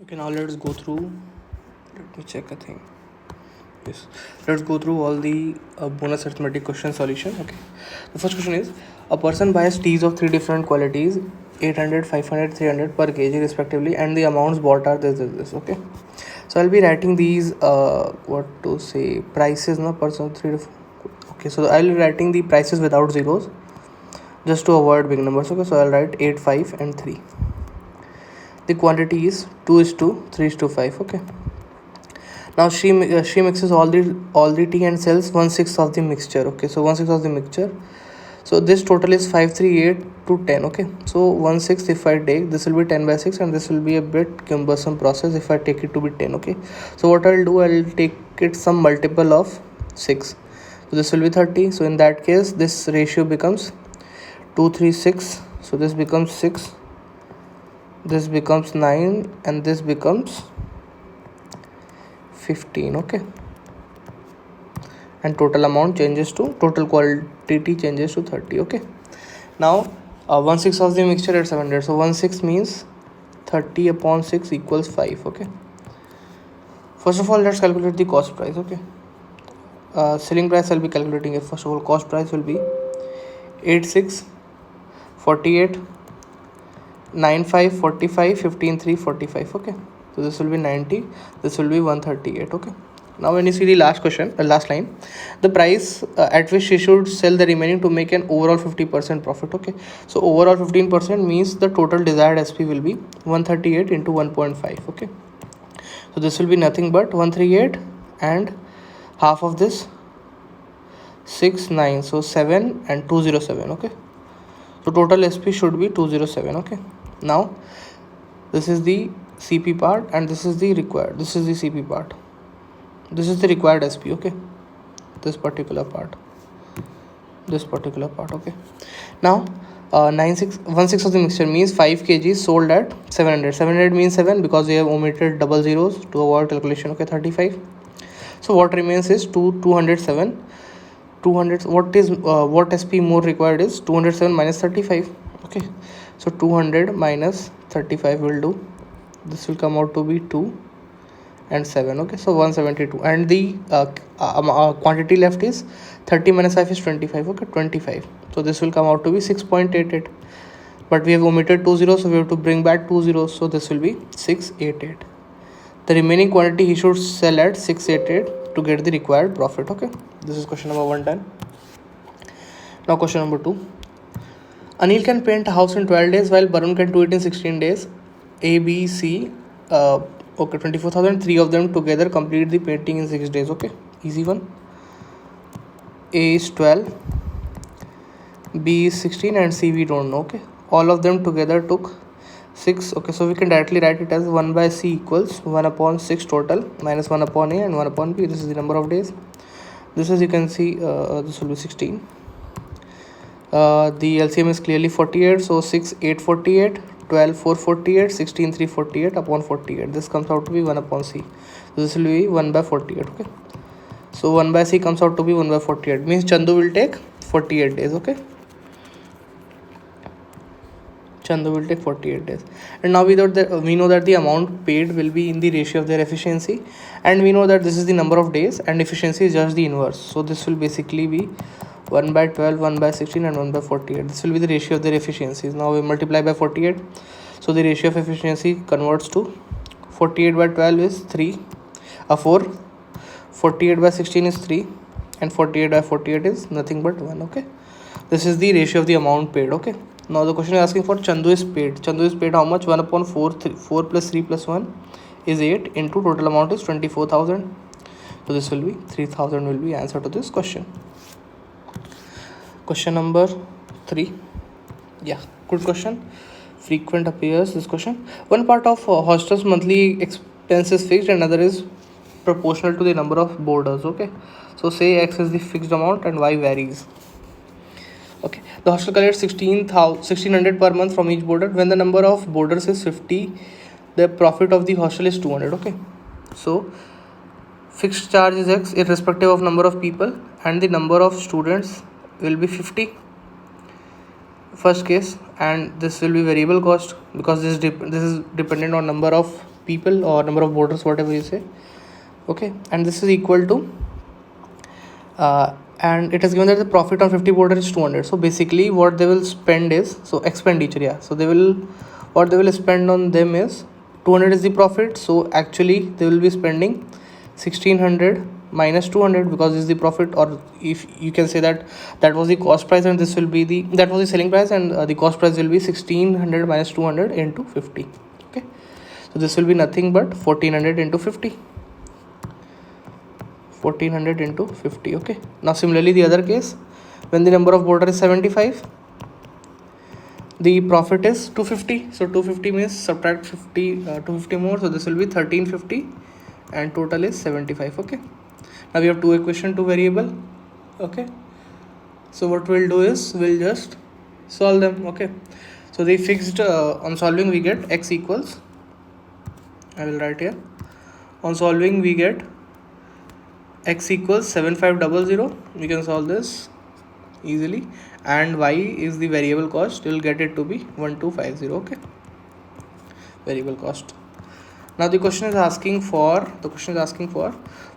Okay, now let's go through. Let me check a thing. Yes, let's go through all the bonus arithmetic question solution. Okay, the first question is: a person buys teas of three different qualities, 800, 500, 300 per kg respectively, and the amounts bought are this. Okay, so I'll be writing these what to say prices, no person three. Okay, so I'll be writing the prices without zeros just to avoid big numbers. Okay, so I'll write 8, 5, and 3. The quantity is 2 is to 3 is to 5. Okay, now she mixes all the tea and sells 1/6 of the mixture. Okay, so 1/6 of the mixture, so this total is 538 to 10. Okay, so 1/6 if I take, this will be 10 by 6, and this will be a bit cumbersome process if I take it to be 10. Okay, so what I'll do, I'll take it some multiple of 6, so this will be 30. So in that case this ratio becomes 236, so this becomes 6, this becomes 9, and this becomes 15. Okay, and total amount changes to, total quantity changes to 30. Okay, now 1/6 of the mixture at 700, so 1/6 means 30 upon 6 equals 5. Okay, first of all let's calculate the cost price. Okay, selling price I'll be calculating it. First of all, cost price will be 86, 48, 95, 45, 15, 3, 45. Okay, so this will be 90, this will be 138. Okay, now when you see the last question, last line, the price at which she should sell the remaining to make an overall 50% profit. Okay, so overall 15% means the total desired SP will be 138 into 1.5. Okay, so this will be nothing but 138 and half of this 6, 9, so 7 and 207. Okay, so total SP should be 207. Okay, now this is the CP part and this is the required, this is the CP part, this is the required SP. Okay, this particular part. Okay, now 1/6 of the mixture means 5 kg sold at 700. 700 means 7 because we have omitted double zeros to avoid calculation. Okay, 35. So what remains is 207. 200, what SP more required is 207 minus 35. Okay, so 200 minus 35 will do, this will come out to be 2 and 7. Okay, so 172, and the quantity left is 30 minus 5 is 25. Okay, 25, so this will come out to be 6.88, but we have omitted 2 zeros, so we have to bring back 2 zeros, so this will be 688. The remaining quantity he should sell at 688 to get the required profit. Okay, this is question number 1 done. Now question number 2. Anil can paint a house in 12 days while Barun can do it in 16 days. A, B, C, okay, 24,000. 3 of them together complete the painting in 6 days. Okay, easy one. A is 12, B is 16, and C we don't know. Okay, all of them together took 6. Okay, so we can directly write it as 1 by C equals 1 upon 6 total minus 1 upon A and 1 upon B. This is the number of days. This, as you can see, this will be 16. The LCM is clearly 48, so 6, 8, 48, 12, 4, 48, 16, 3, 48 upon 48. This comes out to be 1 upon C. So this will be 1 by 48. Okay, so 1 by C comes out to be 1 by 48, means Chandu will take 48 days. Okay, Chandu will take 48 days. And now we know that the amount paid will be in the ratio of their efficiency, and we know that this is the number of days and efficiency is just the inverse. So this will basically be 1 by 12, 1 by 16, and 1 by 48. This will be the ratio of their efficiencies. Now we multiply by 48, so the ratio of efficiency converts to 48 by 12 is 3, 4, 48 by 16 is 3, and 48 by 48 is nothing but 1. Okay, this is the ratio of the amount paid. Okay, now the question is asking for Chandu is paid. Chandu is paid how much? 1 upon 4, 4 plus 3 plus 1 is 8 into total amount is 24,000. So this will be 3,000 will be answer to this question. Question number 3. Yeah, good question. Frequent appears this question. One part of hostel's monthly expense is fixed and another is proportional to the number of boarders. Okay, so say X is the fixed amount and Y varies. Okay, the hostel collects 1600 per month from each boarder. When the number of boarders is 50, the profit of the hostel is 200. Okay, so fixed charge is X irrespective of number of people, and the number of students will be 50 first case, and this will be variable cost because this is dependent on number of people or number of boarders, whatever you say. Okay, and this is equal to and it is given that the profit on 50 boarders is 200. So basically what they will spend is, so expenditure, yeah, so they will, what they will spend on them is 200 is the profit, so actually they will be spending 1600 minus 200 because this is the profit, or if you can say that that was the cost price and this will be the, that was the selling price, and the cost price will be 1600 minus 200 into 50. Okay, so this will be nothing but 1400 into 50. 1400 into 50. Okay, now similarly the other case, when the number of boarders is 75, the profit is 250, so 250 means subtract 50 250 more, so this will be 1350 and total is 75. Okay, now we have two equation, two variable. Okay, so what we'll do is we'll just solve them. Okay, so the fixed on solving we get x equals, I will write here, on solving we get x equals 7500. We can solve this easily, and y is the variable cost, you'll get it to be 1250. Okay, variable cost. Now the question is asking for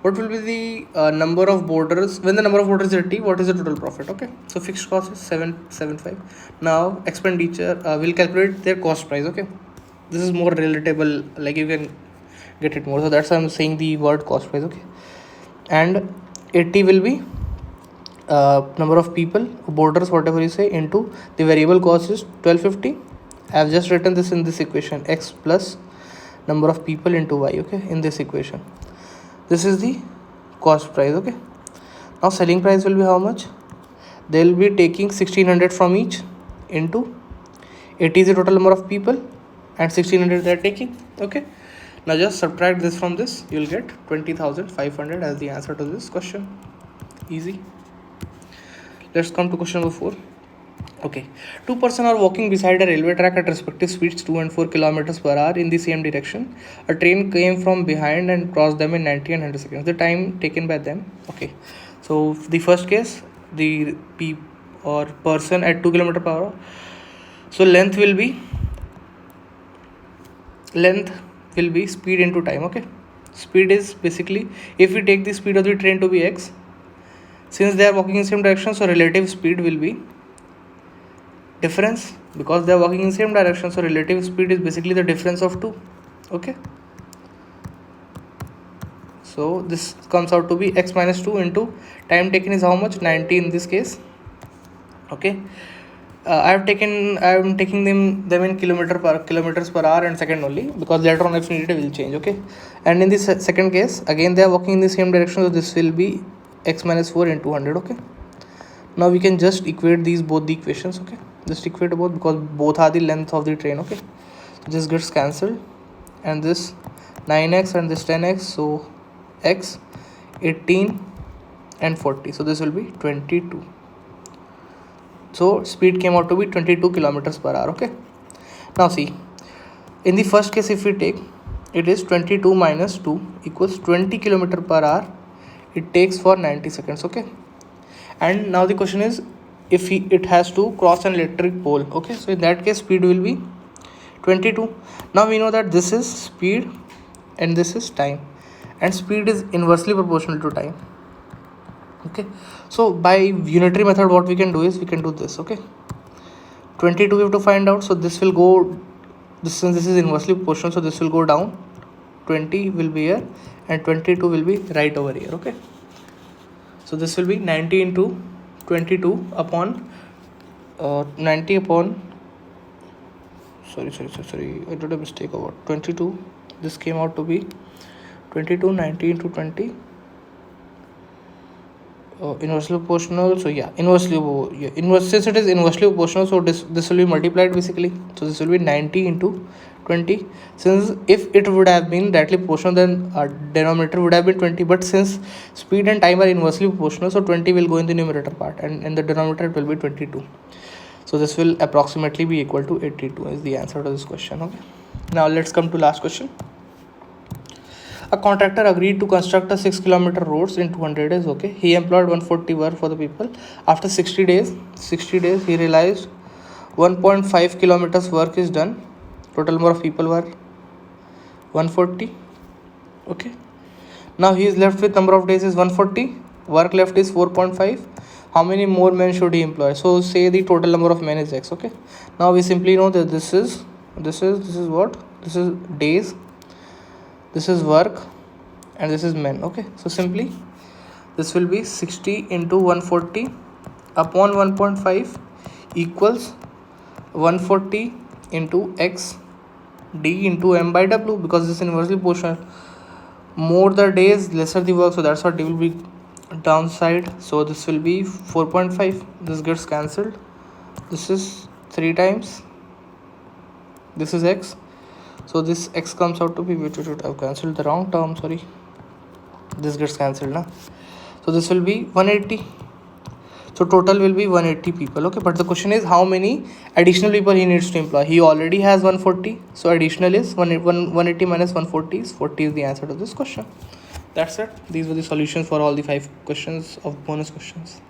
what will be the number of boarders when the number of boarders is 80, what is the total profit. Okay, so fixed cost is 775. Now expenditure, we'll calculate their cost price. Okay, this is more relatable, like you can get it more, so that's why I'm saying the word cost price. Okay, and 80 will be number of people, boarders, whatever you say, into the variable cost is 1250. I have just written this in this equation, x plus number of people into y. Okay, in this equation, this is the cost price. Okay, now selling price will be how much? They will be taking 1600 from each into 80 is the total number of people and 1600 they are taking. Okay, now just subtract this from this, you will get 20,500 as the answer to this question. Easy. Let's come to question number 4. Okay, two persons are walking beside a railway track at respective speeds 2 and 4 kilometers per hour in the same direction. A train came from behind and crossed them in 90 and 100 seconds. The time taken by them. Okay, so the first case, the person at 2 kilometers per hour. So length will be speed into time. Okay, speed is basically, if we take the speed of the train to be x, since they are walking in same direction, so relative speed will be difference, because they are walking in same direction, so relative speed is basically the difference of 2. Okay, so this comes out to be x minus 2 into time taken is how much, 90 in this case. Okay, I am taking them in kilometers per hour and second only, because later on if needed will change. Okay, and in this second case again they are walking in the same direction, so this will be x minus 4 into 100. Okay, now we can just equate these both the equations. Okay, just equate both because both are the length of the train. Okay, so this gets cancelled, and this 9x and this 10x, so x 18 and 40, so this will be 22. So speed came out to be 22 kilometers per hour. Okay, now see, in the first case if we take, it is 22 minus 2 equals 20 kilometer per hour it takes for 90 seconds. Okay, and now the question is, if it has to cross an electric pole. Okay, so in that case speed will be 22. Now we know that this is speed and this is time, and speed is inversely proportional to time. Okay, so by unitary method what we can do is we can do this. Okay, 22 we have to find out, so this will go, since this is inversely proportional, so this will go down, 20 will be here and 22 will be right over here. Okay, so this will be 90 into 22 upon 90 upon sorry I did a mistake about 22. This came out to be 22, 90 into 20, inversely proportional. So yeah, since it is inversely proportional, so this will be multiplied basically, so this will be 90 into 20. Since if it would have been directly proportional, then our denominator would have been 20, but since speed and time are inversely proportional, so 20 will go in the numerator part and in the denominator it will be 22. So this will approximately be equal to 82 is the answer to this question. Okay, now let's come to last question. A contractor agreed to construct a 6 kilometer roads in 200 days. Okay, he employed 140 work for the people. After 60 days he realized 1.5 kilometers work is done. Total number of people were 140. Okay, now he is left with number of days is 140, work left is 4.5. How many more men should he employ? So say the total number of men is x. Okay, now we simply know that this is what, this is days, this is work, and this is men. Okay, so simply this will be 60 into 140 upon 1.5 equals 140 into x d into m by w, because this is inversely proportional. More the days, lesser the work, so that's what d will be downside. So this will be 4.5. This gets cancelled. This is 3 times, this is x, so this x comes out to be, which we should have cancelled the wrong term, sorry, this gets cancelled now. So this will be 180. So total will be 180 people. Okay, but the question is how many additional people he needs to employ. He already has 140, so additional is 180 minus 140 is 40 is the answer to this question. That's it. These were the solutions for all the 5 questions of bonus questions.